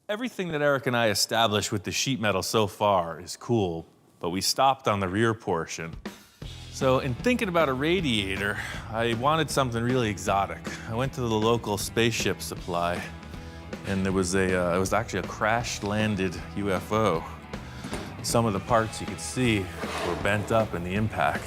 Everything that Eric and I established with the sheet metal so far is cool, but we stopped on the rear portion. So in thinking about a radiator, I wanted something really exotic. I went to the local spaceship supply, and it was actually a crash-landed UFO. Some of the parts you could see were bent up in the impact.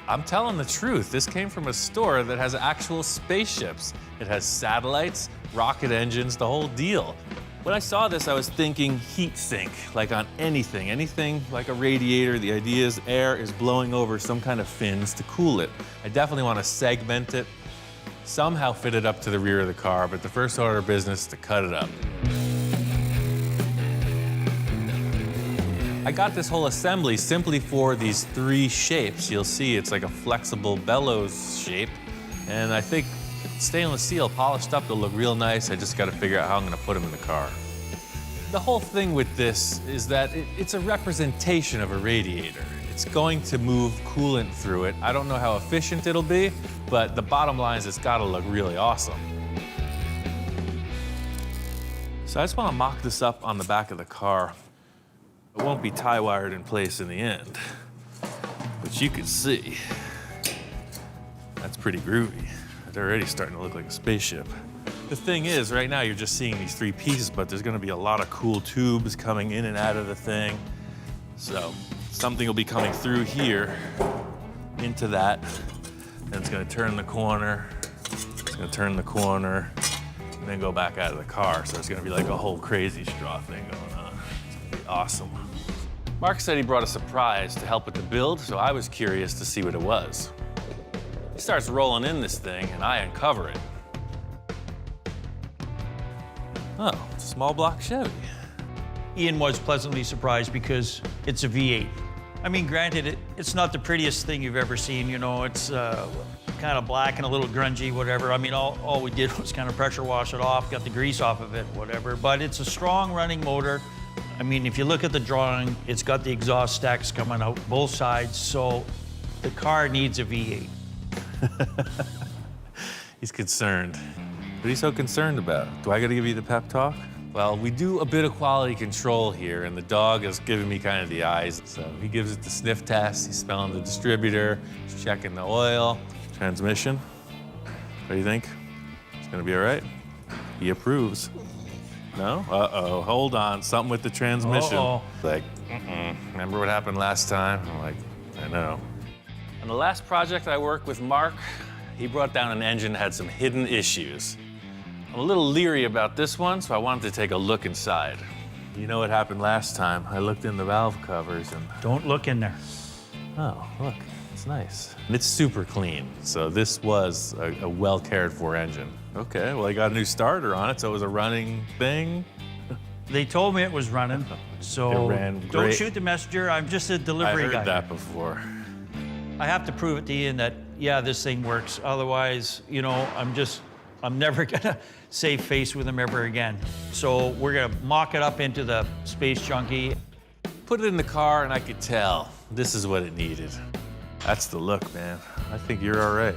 I'm telling the truth, this came from a store that has actual spaceships. It has satellites, rocket engines, the whole deal. When I saw this, I was thinking heat sink, like on anything like a radiator. The idea is air is blowing over some kind of fins to cool it. I definitely want to segment it, somehow fit it up to the rear of the car, but the first order of business is to cut it up. I got this whole assembly simply for these 3 shapes. You'll see it's like a flexible bellows shape, and I think stainless steel polished up to look real nice. I just got to figure out how I'm going to put them in the car. The whole thing with this is that it's a representation of a radiator. It's going to move coolant through it. I don't know how efficient it'll be, but the bottom line is it's got to look really awesome. So I just want to mock this up on the back of the car. It won't be tie wired in place in the end, but you can see that's pretty groovy. It's already starting to look like a spaceship. The thing is, right now you're just seeing these 3 pieces, but there's gonna be a lot of cool tubes coming in and out of the thing. So something will be coming through here into that, and it's gonna turn the corner, it's gonna turn the corner, and then go back out of the car. So it's gonna be like a whole crazy straw thing going on. It's gonna be awesome. Mark said he brought a surprise to help with the build, so I was curious to see what it was. He starts rolling in this thing, and I uncover it. Oh, it's a small block Chevy. Ian was pleasantly surprised because it's a V8. I mean, granted, it's not the prettiest thing you've ever seen. You know, it's kind of black and a little grungy, whatever. I mean, all we did was kind of pressure wash it off, got the grease off of it, whatever. But it's a strong running motor. I mean, if you look at the drawing, it's got the exhaust stacks coming out both sides, so the car needs a V8. He's concerned. What are you so concerned about? Do I gotta give you the pep talk? Well, we do a bit of quality control here, and the dog is giving me kind of the eyes. So he gives it the sniff test, he's smelling the distributor, he's checking the oil, transmission. What do you think? It's gonna be all right? He approves. No? Uh-oh, hold on, something with the transmission. Uh-oh. Like, remember what happened last time? I'm like, I know. On the last project I worked with Mark, he brought down an engine that had some hidden issues. I'm a little leery about this one, so I wanted to take a look inside. You know what happened last time? I looked in the valve covers and... Don't look in there. Oh, look, it's nice. And it's super clean, so this was a well-cared-for engine. Okay, well, I got a new starter on it, so it was a running thing. They told me it was running, so It ran don't great. shoot the messenger. I'm just a delivery I guy. heard that before. I have to prove it to Ian that, yeah, this thing works. Otherwise, you know, I'm never gonna save face with him ever again. So we're gonna mock it up into the Space Junkie. Put it in the car, and I could tell this is what it needed. That's the look, man. I think you're all right.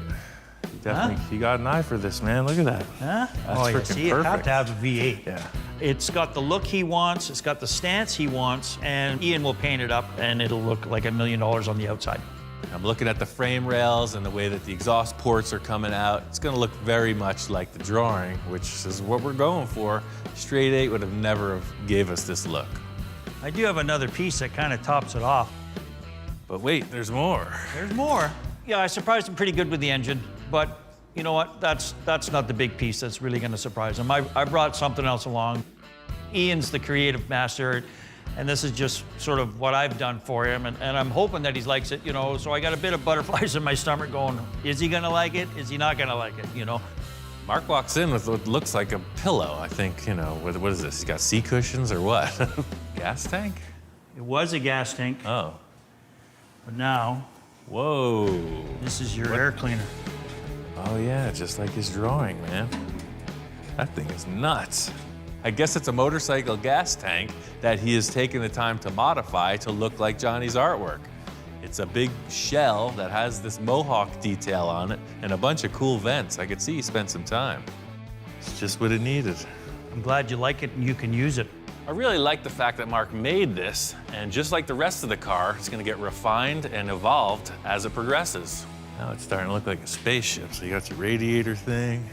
You definitely, you got an eye for this, man. Look at that. Huh? That's Oh, yeah, freaking see, you have perfect. to have a V8. Yeah. It's got the look he wants, it's got the stance he wants, and Ian will paint it up, and it'll look like $1 million on the outside. I'm looking at the frame rails and the way that the exhaust ports are coming out. It's gonna look very much like the drawing, which is what we're going for. Straight 8 would have never have gave us this look. I do have another piece that kind of tops it off. But wait, there's more. There's more. Yeah, I surprised him pretty good with the engine, but you know what? That's not the big piece that's really gonna surprise him. I brought something else along. Ian's the creative master, and this is just sort of what I've done for him, and I'm hoping that he likes it, you know, so I got a bit of butterflies in my stomach going, is he gonna like it? Is he not gonna like it, you know? Mark walks in with what looks like a pillow. I think, you know, what is this? He's got sea cushions or what? Gas tank? It was a gas tank, Oh. but now Whoa. this is your air cleaner. Oh yeah, just like his drawing, man. That thing is nuts. I guess it's a motorcycle gas tank that he has taken the time to modify to look like Johnny's artwork. It's a big shell that has this mohawk detail on it and a bunch of cool vents. I could see he spent some time. It's just what it needed. I'm glad you like it and you can use it. I really like the fact that Mark made this, and just like the rest of the car, it's gonna get refined and evolved as it progresses. Now it's starting to look like a spaceship. So you got your radiator thing,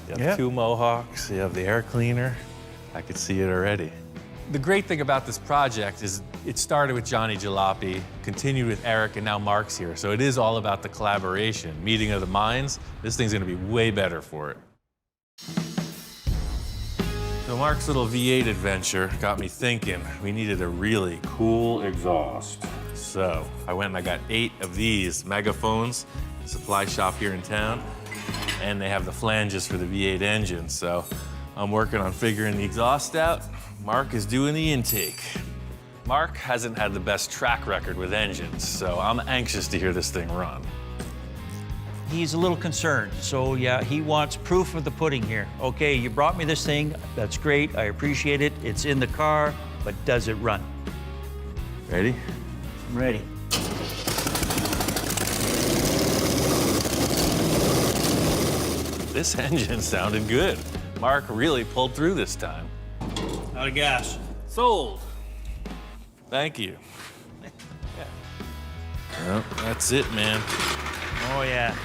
you have two mohawks, you have the air cleaner. I could see it already. The great thing about this project is it started with Johnny Jalopy, continued with Eric, and now Mark's here. So it is all about the collaboration, meeting of the minds. This thing's gonna be way better for it. So Mark's little V8 adventure got me thinking we needed a really cool exhaust. So I went and I got 8 of these megaphones, supply shop here in town, and they have the flanges for the V8 engine. So I'm working on figuring the exhaust out. Mark is doing the intake. Mark hasn't had the best track record with engines, so I'm anxious to hear this thing run. He's a little concerned, so yeah, he wants proof of the pudding here. Okay, you brought me this thing, that's great, I appreciate it, it's in the car, but does it run? Ready? I'm ready. This engine sounded good. Mark really pulled through this time. Out of gas. Sold. Thank you. Well, that's it, man. Oh, yeah.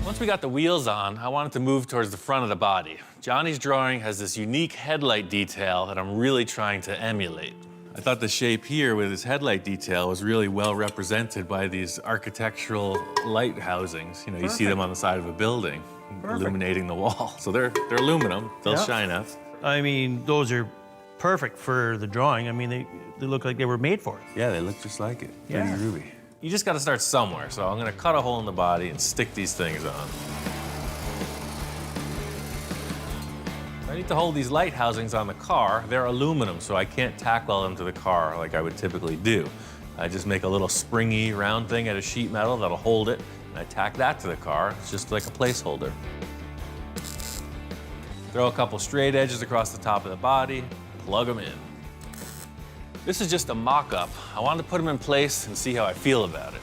Once we got the wheels on, I wanted to move towards the front of the body. Johnny's drawing has this unique headlight detail that I'm really trying to emulate. I thought the shape here with his headlight detail was really well represented by these architectural light housings. You know, you see them on the side of a building, illuminating the wall. So they're aluminum, they'll shine up. I mean, those are perfect for the drawing. I mean, they look like they were made for it. Yeah, they look just like it. Yeah. Pretty ruby. You just gotta start somewhere, so I'm gonna cut a hole in the body and stick these things on. I need to hold these light housings on the car. They're aluminum, so I can't tackle them to the car like I would typically do. I just make a little springy round thing out of sheet metal that'll hold it, and I tack that to the car. It's just like a placeholder. Throw a couple straight edges across the top of the body, plug them in. This is just a mock-up. I wanted to put them in place and see how I feel about it.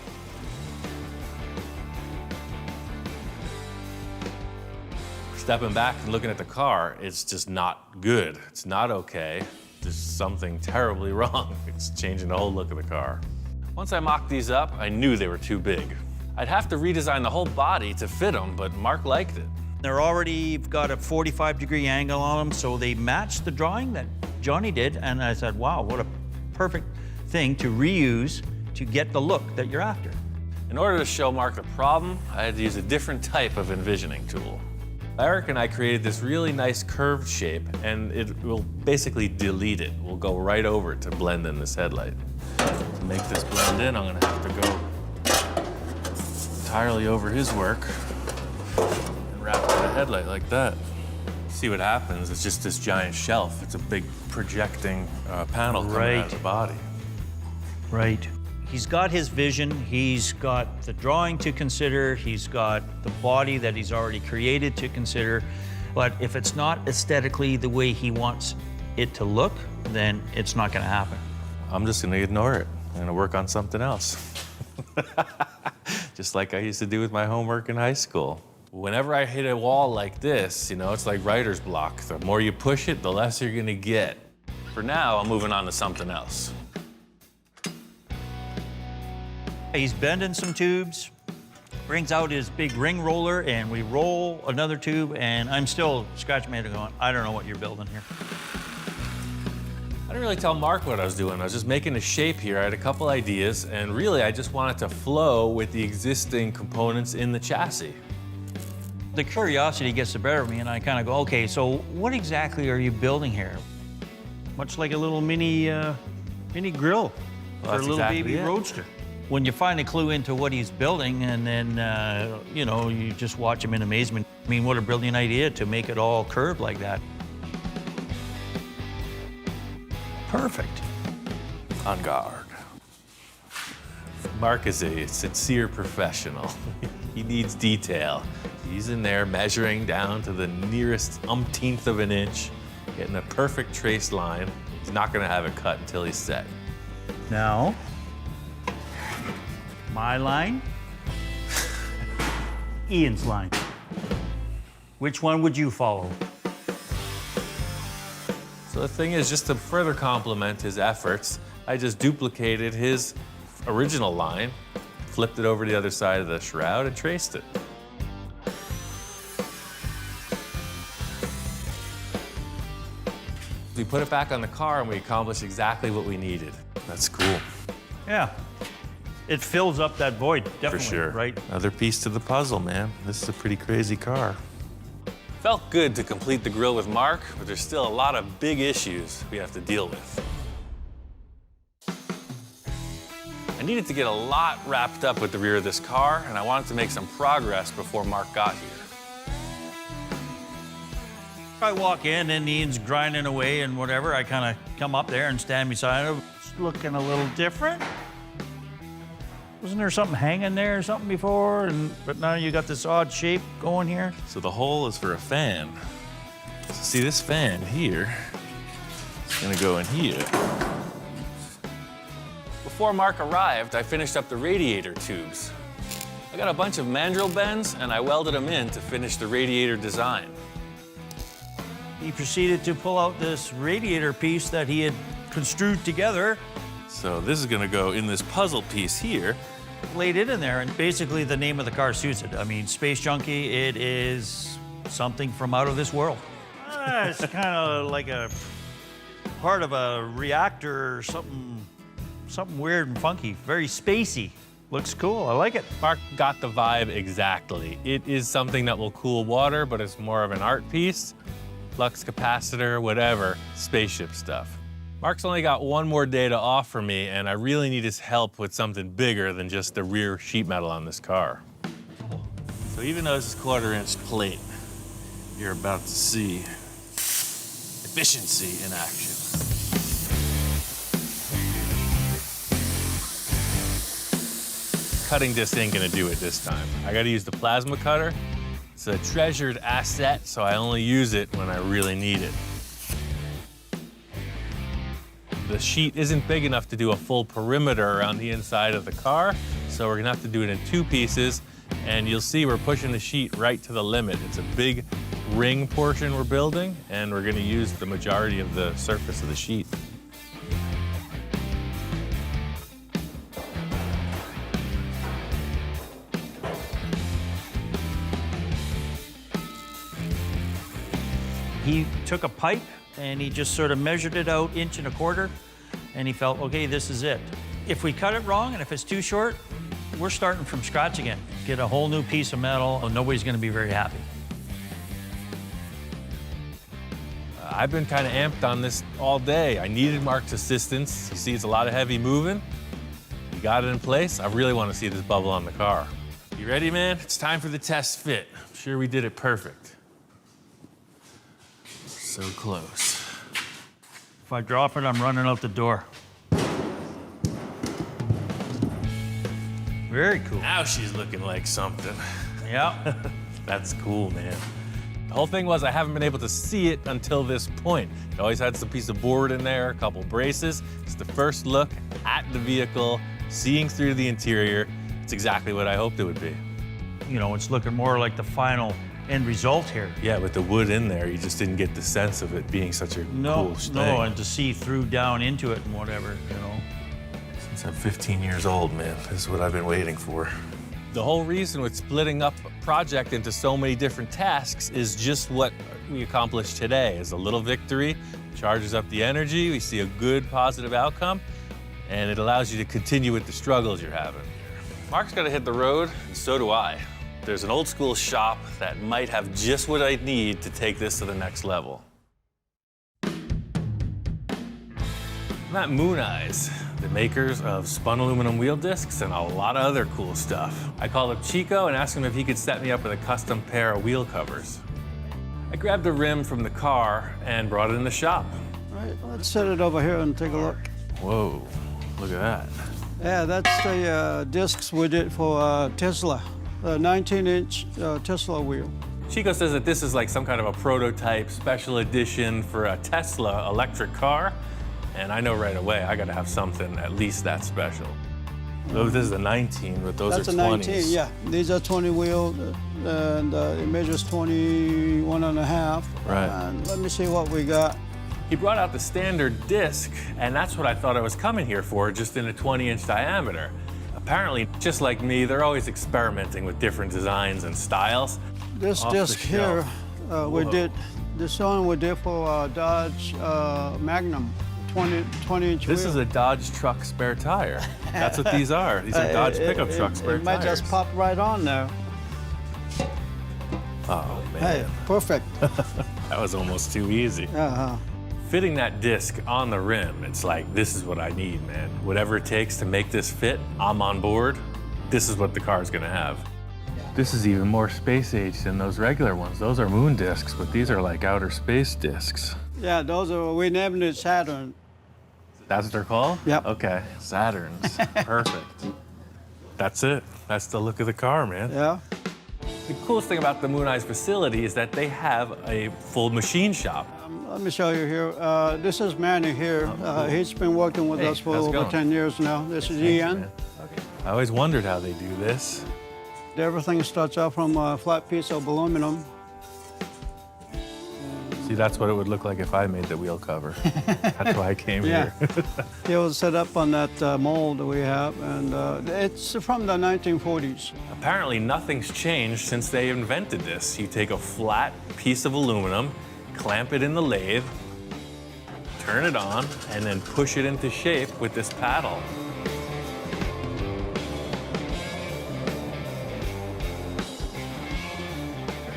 Stepping back and looking at the car, it's just not good. It's not okay. There's something terribly wrong. It's changing the whole look of the car. Once I mocked these up, I knew they were too big. I'd have to redesign the whole body to fit them, but Mark liked it. They're already got a 45-degree angle on them, so they matched the drawing that Johnny did, and I said, wow, what a perfect thing to reuse to get the look that you're after. In order to show Mark the problem, I had to use a different type of envisioning tool. Eric and I created this really nice curved shape, and it will basically delete it. We'll go right over it to blend in this headlight. To make this blend in, I'm gonna have to go entirely over his work and wrap the headlight like that. See what happens, it's just this giant shelf. It's a big projecting panel coming out of the body. Right. He's got his vision, he's got the drawing to consider, he's got the body that he's already created to consider, but if it's not aesthetically the way he wants it to look, then it's not gonna happen. I'm just gonna ignore it. I'm gonna work on something else. Just like I used to do with my homework in high school. Whenever I hit a wall like this, you know, it's like writer's block. The more you push it, the less you're gonna get. For now, I'm moving on to something else. He's bending some tubes, brings out his big ring roller, and we roll another tube, and I'm still scratching my head going, I don't know what you're building here. I didn't really tell Mark what I was doing. I was just making a shape here. I had a couple ideas, and really, I just wanted to flow with the existing components in the chassis. The curiosity gets the better of me, and I kind of go, okay, so what exactly are you building here? Much like a little mini grill for a little baby roadster. When you finally clue into what he's building, and then, you know, you just watch him in amazement. I mean, what a brilliant idea to make it all curved like that. Perfect. On guard. Mark is a sincere professional. He needs detail. He's in there measuring down to the nearest umpteenth of an inch, getting a perfect traced line. He's not gonna have it cut until he's set. Now, my line, Ian's line. Which one would you follow? So the thing is, just to further complement his efforts, I just duplicated his original line, flipped it over to the other side of the shroud, and traced it. We put it back on the car and we accomplished exactly what we needed. That's cool. Yeah. It fills up that void, definitely. For sure. Right? Another piece to the puzzle, man. This is a pretty crazy car. Felt good to complete the grille with Mark, but there's still a lot of big issues we have to deal with. I needed to get a lot wrapped up with the rear of this car, and I wanted to make some progress before Mark got here. I walk in and Ian's grinding away and whatever. I kind of come up there and stand beside him. It's looking a little different. Wasn't there something hanging there or something before? But now you got this odd shape going here. So the hole is for a fan. So see this fan here, it's gonna go in here. Before Mark arrived, I finished up the radiator tubes. I got a bunch of mandrel bends and I welded them in to finish the radiator design. He proceeded to pull out this radiator piece that he had construed together. So this is gonna go in this puzzle piece here. Laid it in there, and basically the name of the car suits it. I mean, Space Junkie, it is something from out of this world. It's kind of like a part of a reactor or something weird and funky, very spacey. Looks cool, I like it. Mark got the vibe exactly. It is something that will cool water, but it's more of an art piece. Flux capacitor, whatever, spaceship stuff. Mark's only got one more day to offer me, and I really need his help with something bigger than just the rear sheet metal on this car. So even though this is 1/4-inch plate, you're about to see efficiency in action. Cutting disc ain't gonna do it this time. I gotta use the plasma cutter. It's a treasured asset, so I only use it when I really need it. The sheet isn't big enough to do a full perimeter around the inside of the car, so we're gonna have to do it in 2 pieces, and you'll see we're pushing the sheet right to the limit. It's a big ring portion we're building, and we're gonna use the majority of the surface of the sheet. He took a pipe and he just sort of measured it out 1.25 inches, and he felt, okay, this is it. If we cut it wrong and if it's too short, we're starting from scratch again. Get a whole new piece of metal, and nobody's gonna be very happy. I've been kind of amped on this all day. I needed Mark's assistance. You see, it's a lot of heavy moving. You got it in place. I really want to see this bubble on the car. You ready, man? It's time for the test fit. I'm sure we did it perfect. So close. If I drop it, I'm running out the door. Very cool. Now she's looking like something. Yeah. That's cool, man. The whole thing was I haven't been able to see it until this point. It always had some piece of board in there, a couple braces. It's the first look at the vehicle, seeing through the interior. It's exactly what I hoped it would be. You know, it's looking more like the final end result here. Yeah, with the wood in there, you just didn't get the sense of it being such a cool thing. No, and to see through down into it and whatever, you know. Since I'm 15 years old, man, this is what I've been waiting for. The whole reason with splitting up a project into so many different tasks is just what we accomplished today. Is a little victory, charges up the energy, we see a good positive outcome, and it allows you to continue with the struggles you're having. Mark's got to hit the road, and so do I. There's an old school shop that might have just what I need to take this to the next level. I'm at Moon Eyes, the makers of spun aluminum wheel discs and a lot of other cool stuff. I called up Chico and asked him if he could set me up with a custom pair of wheel covers. I grabbed a rim from the car and brought it in the shop. All right, let's set it over here and take a look. Whoa, look at that. Yeah, that's the discs we did for Tesla, a 19-inch Tesla wheel. Chico says that this is like some kind of a prototype special edition for a Tesla electric car. And I know right away I gotta have something at least that special. So this is a 19, but those That's are 20s. That's a 19, yeah. These are 20 wheel, and it measures 21 and a half. Right. And let me see what we got. He brought out the standard disc, and that's what I thought I was coming here for, just in a 20-inch diameter. Apparently, just like me, they're always experimenting with different designs and styles. This Off the disc here, shelf. we Whoa. did, this one we did for Dodge Magnum, 20-inch This wheel. is a Dodge truck spare tire. That's what these are. These are Dodge pickup truck spare It might tires. just pop right on there. Oh, man. Hey, perfect. That was almost too easy. Uh-huh. Fitting that disc on the rim, it's like, this is what I need, man. Whatever it takes to make this fit, I'm on board. This is what the car's gonna have. This is even more space age than those regular ones. Those are moon discs, but these are like outer space discs. Yeah, those are, we named it Saturn. That's what they're called? Yep. Okay, Saturns, perfect. That's it, that's the look of the car, man. Yeah. The coolest thing about the Moon Eyes facility is that they have a full machine shop. Let me show you here. This is Manny here. He's been working with Hey, us for how's it over going? 10 years now. This is Thanks, Ian. man. Okay. I always wondered how they do this. Everything starts out from a flat piece of aluminum. See, that's what it would look like if I made the wheel cover. That's why I came Yeah. here. It was set up on that mold that we have, and it's from the 1940s. Apparently, nothing's changed since they invented this. You take a flat piece of aluminum, clamp it in the lathe, turn it on, and then push it into shape with this paddle.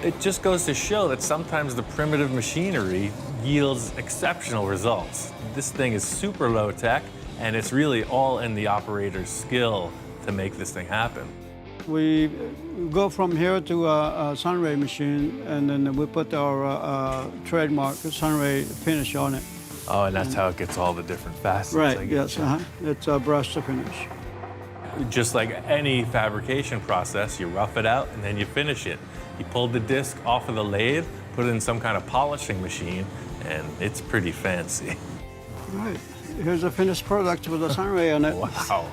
It just goes to show that sometimes the primitive machinery yields exceptional results. This thing is super low tech, and it's really all in the operator's skill to make this thing happen. We go from here to a sunray machine, and then we put our trademark sunray finish on it. Oh, and that's how it gets all the different facets. I Right, get yes, you. it's a brush to finish. Just like any fabrication process, you rough it out and then you finish it. You pull the disc off of the lathe, put it in some kind of polishing machine, and it's pretty fancy. Right, here's a finished product with a sunray on it. Wow,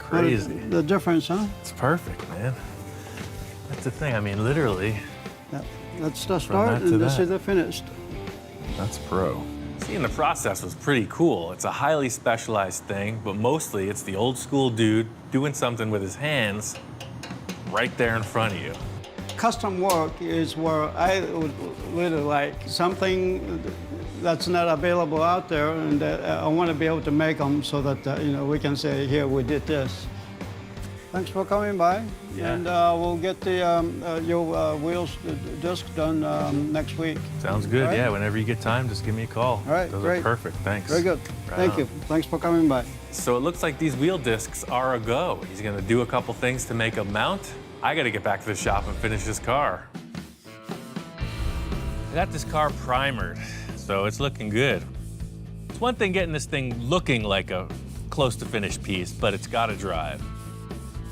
What is crazy. the difference, huh? It's perfect, man. That's the thing, I mean, literally, Yeah. That's the From start, that to and this that. is the finished. that's pro. Seeing the process was pretty cool. It's a highly specialized thing, but mostly it's the old school dude doing something with his hands right there in front of you. Custom work is where I would really like something that's not available out there, and I want to be able to make them so that we can say, here, we did this. Thanks for coming by, Yeah. and we'll get your wheels, the disc done next week. Sounds good, All right. yeah. Whenever you get time, just give me a call. All right, Those great. are perfect, thanks. Very good. Right Thank on. you. Thanks for coming by. So it looks like these wheel discs are a go. He's gonna do a couple things to make them mount. I gotta get back to the shop and finish this car. I got this car primered, so it's looking good. It's one thing getting this thing looking like a close to finished piece, but it's gotta drive.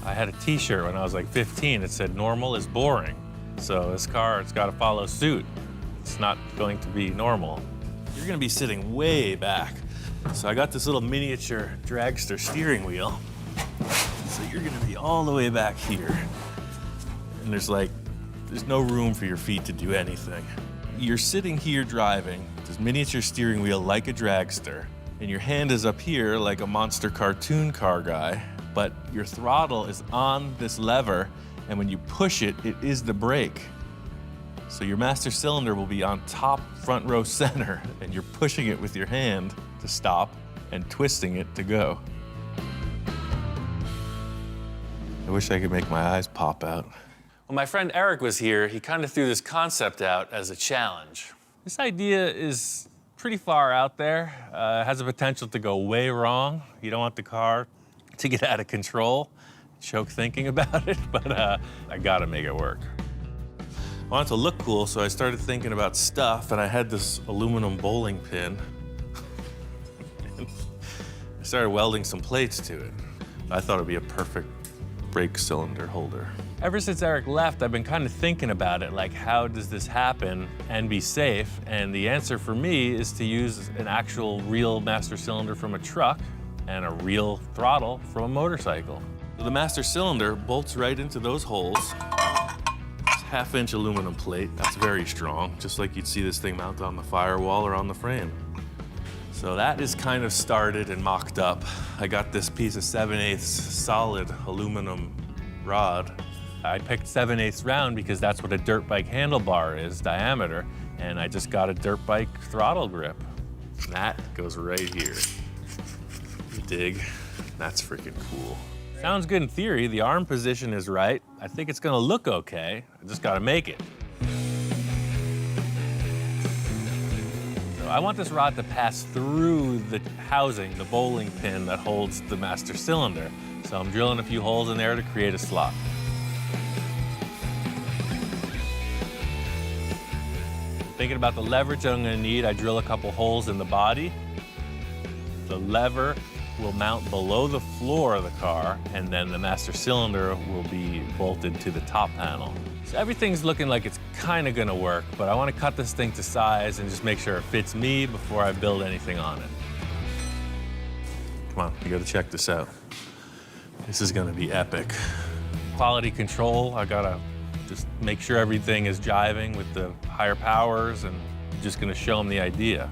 I had a t-shirt when I was like 15 that said normal is boring. So this car, it's gotta follow suit. It's not going to be normal. You're gonna be sitting way back. So I got this little miniature dragster steering wheel. So you're gonna be all the way back here. And there's no room for your feet to do anything. You're sitting here driving this miniature steering wheel like a dragster, and your hand is up here like a monster cartoon car guy, but your throttle is on this lever, and when you push it, it is the brake. So your master cylinder will be on top front row center, and you're pushing it with your hand to stop and twisting it to go. I wish I could make my eyes pop out. When my friend Eric was here, he kind of threw this concept out as a challenge. This idea is pretty far out there, has the potential to go way wrong. You don't want the car to get out of control. Choke thinking about it, but I gotta make it work. I wanted to look cool, so I started thinking about stuff, and I had this aluminum bowling pin. I started welding some plates to it. I thought it'd be a perfect brake cylinder holder. Ever since Eric left, I've been kind of thinking about it, like how does this happen and be safe? And the answer for me is to use an actual real master cylinder from a truck and a real throttle from a motorcycle. So the master cylinder bolts right into those holes. It's a 1/2-inch aluminum plate, that's very strong, just like you'd see this thing mounted on the firewall or on the frame. So that is kind of started and mocked up. I got this piece of 7/8 solid aluminum rod. I picked 7/8 round because that's what a dirt bike handlebar is, diameter, and I just got a dirt bike throttle grip. And that goes right here. You dig? That's freaking cool. Sounds good in theory. The arm position is right. I think it's gonna look okay. I just gotta make it. So I want this rod to pass through the housing, the bowling pin that holds the master cylinder. So I'm drilling a few holes in there to create a slot. Thinking about the leverage I'm gonna need, I drill a couple holes in the body. The lever will mount below the floor of the car, and then the master cylinder will be bolted to the top panel. So everything's looking like it's kind of gonna work, but I want to cut this thing to size and just make sure it fits me before I build anything on it. Come on, you gotta check this out. This is gonna be epic. Quality control, I gotta just make sure everything is jiving with the higher powers, and I'm just gonna show them the idea.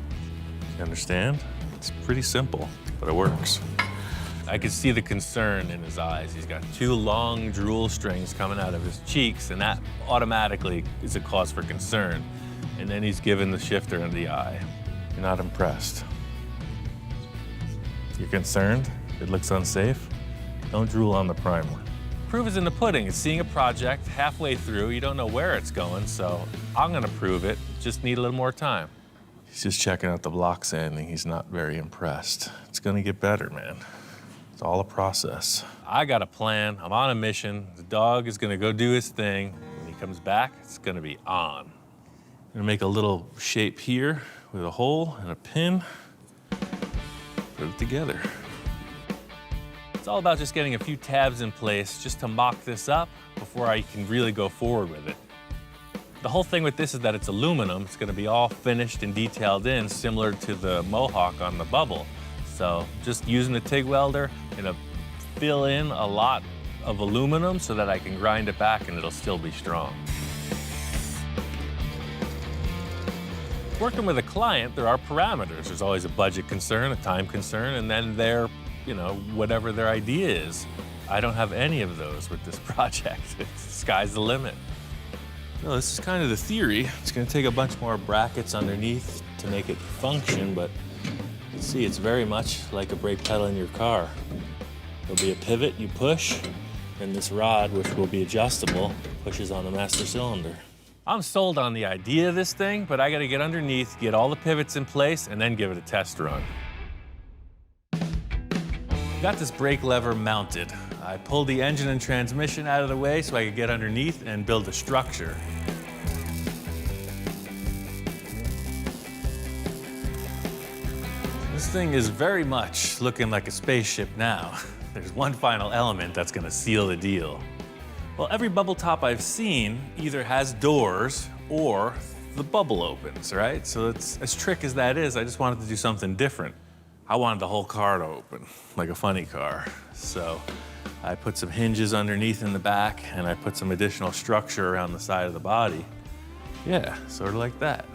You understand? It's pretty simple, but it works. I could see the concern in his eyes. He's got 2 long drool strings coming out of his cheeks, and that automatically is a cause for concern. And then he's given the shifter in the eye. You're not impressed. You're concerned? It looks unsafe? Don't drool on the primer. Proof is in the pudding. It's seeing a project halfway through. You don't know where it's going, so I'm gonna prove it. Just need a little more time. He's just checking out the block sanding. He's not very impressed. It's gonna get better, man. It's all a process. I got a plan. I'm on a mission. The dog is gonna go do his thing. When he comes back, it's gonna be on. I'm gonna make a little shape here with a hole and a pin. Put it together. It's all about just getting a few tabs in place just to mock this up before I can really go forward with it. The whole thing with this is that it's aluminum. It's gonna be all finished and detailed in, similar to the Mohawk on the bubble. So just using the TIG welder, gonna fill in a lot of aluminum so that I can grind it back and it'll still be strong. Working with a client, there are parameters. There's always a budget concern, a time concern, and then whatever their idea is. I don't have any of those with this project. Sky's the limit. No, this is kind of the theory. It's gonna take a bunch more brackets underneath to make it function, but you can see it's very much like a brake pedal in your car. There'll be a pivot you push, and this rod, which will be adjustable, pushes on the master cylinder. I'm sold on the idea of this thing, but I gotta get underneath, get all the pivots in place, and then give it a test run. Got this brake lever mounted. I pulled the engine and transmission out of the way so I could get underneath and build a structure. This thing is very much looking like a spaceship now. There's one final element that's gonna seal the deal. Well, every bubble top I've seen either has doors or the bubble opens, right? So it's, as trick as that is, I just wanted to do something different. I wanted the whole car to open, like a funny car. So I put some hinges underneath in the back, and I put some additional structure around the side of the body. Yeah, sort of like that.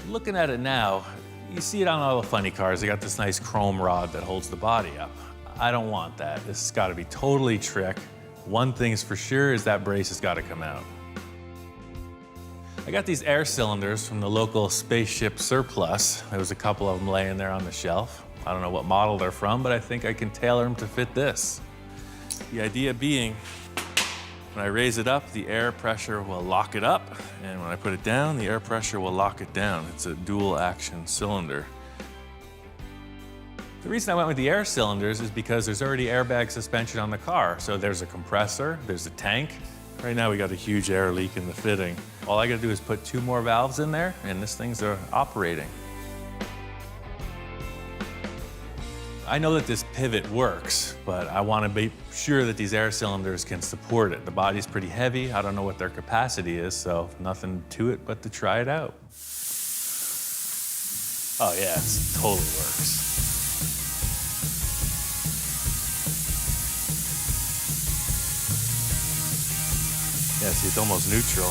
Looking at it now, you see it on all the funny cars. They got this nice chrome rod that holds the body up. I don't want that. This has got to be totally trick. One thing's for sure is that brace has got to come out. I got these air cylinders from the local spaceship surplus. There was a couple of them laying there on the shelf. I don't know what model they're from, but I think I can tailor them to fit this. The idea being, when I raise it up, the air pressure will lock it up, and when I put it down, the air pressure will lock it down. It's a dual action cylinder. The reason I went with the air cylinders is because there's already airbag suspension on the car. So there's a compressor, there's a tank. Right now we got a huge air leak in the fitting. All I gotta do is put 2 more valves in there and this thing's operating. I know that this pivot works, but I wanna be sure that these air cylinders can support it. The body's pretty heavy. I don't know what their capacity is, so nothing to it but to try it out. Oh yeah, it totally works. Yeah, see, it's almost neutral.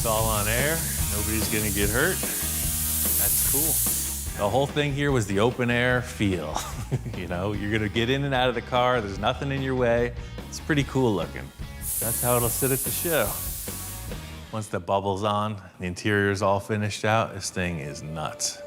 all on air. Nobody's gonna get hurt. That's cool. The whole thing here was the open air feel. You know, you're gonna get in and out of the car. There's nothing in your way. It's pretty cool looking. That's how it'll sit at the show. Once the bubble's on, the interior's all finished out, this thing is nuts.